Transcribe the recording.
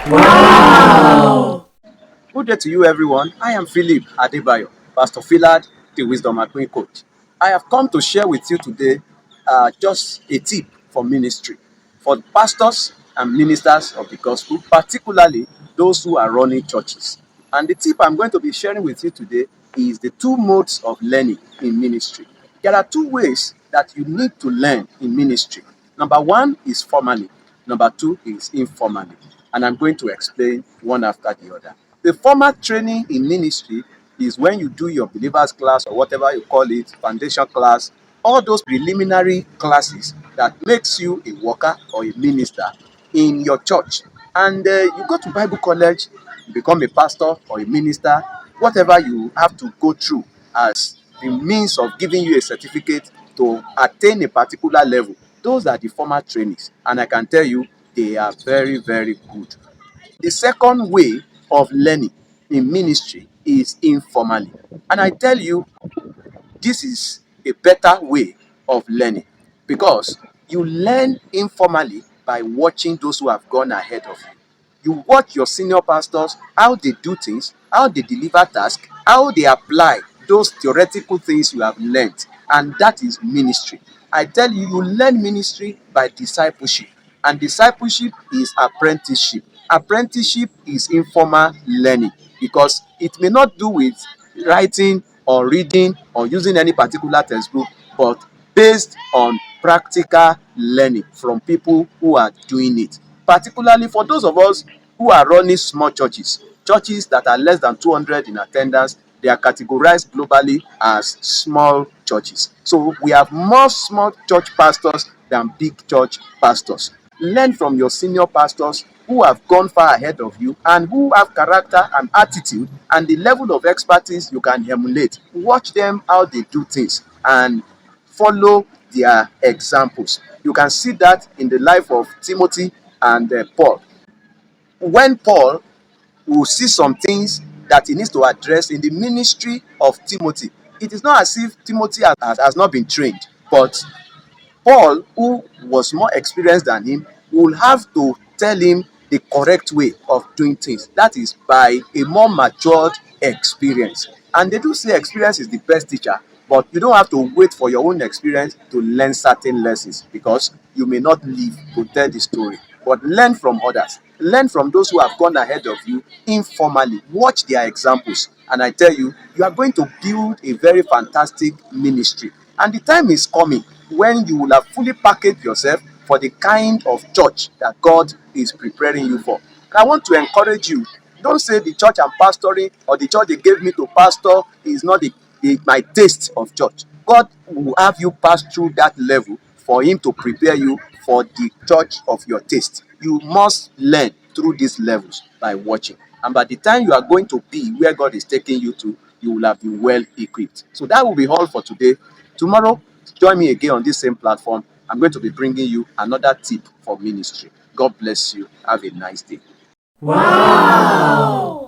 Good day to you, everyone. I am Philip Adebayo, Pastor Philad, the Wisdom and Queen Coach. I have come to share with you today just a tip for ministry, for pastors and ministers of the gospel, particularly those who are running churches. And the tip I'm going to be sharing with you today is the two modes of learning in ministry. There are two ways that you need to learn in ministry. Number one is formally, number two is informally. And I'm going to explain one after the other. The formal training in ministry is when you do your believers class or whatever you call it, foundation class, all those preliminary classes that makes you a worker or a minister in your church. And you go to Bible college, you become a pastor or a minister, whatever you have to go through as the means of giving you a certificate to attain a particular level. Those are the formal trainings, and I can tell you they are very, very good. The second way of learning in ministry is informally. And I tell you, this is a better way of learning because you learn informally by watching those who have gone ahead of you. You watch your senior pastors, how they do things, how they deliver tasks, how they apply those theoretical things you have learned, and that is ministry. I tell you, you learn ministry by discipleship, and discipleship is apprenticeship. Apprenticeship is informal learning because it may not do with writing or reading or using any particular textbook, but based on practical learning from people who are doing it. Particularly for those of us who are running small churches, churches that are less than 200 in attendance, they are categorized globally as small churches. So we have more small church pastors than big church pastors. Learn from your senior pastors who have gone far ahead of you and who have character and attitude and the level of expertise you can emulate. Watch them how they do things and follow their examples. You can see that in the life of Timothy and Paul. When Paul will see some things that he needs to address in the ministry of Timothy, it is not as if Timothy has not been trained, but Paul, who was more experienced than him, will have to tell him the correct way of doing things. That is by a more matured experience. And they do say experience is the best teacher, but you don't have to wait for your own experience to learn certain lessons because you may not live to tell the story. But learn from others. Learn from those who have gone ahead of you informally. Watch their examples. And I tell you, you are going to build a very fantastic ministry. And the time is coming when you will have fully packaged yourself for the kind of church that God is preparing you for. And I want to encourage you. Don't say the church I'm pastoring or the church they gave me to pastor is not my taste of church. God will have you pass through that level for him to prepare you for the church of your taste. You must learn through these levels by watching. And by the time you are going to be where God is taking you to, you will have been well equipped. So that will be all for today. Tomorrow, join me again on this same platform. I'm going to be bringing you another tip for ministry. God bless you. Have a nice day. Wow!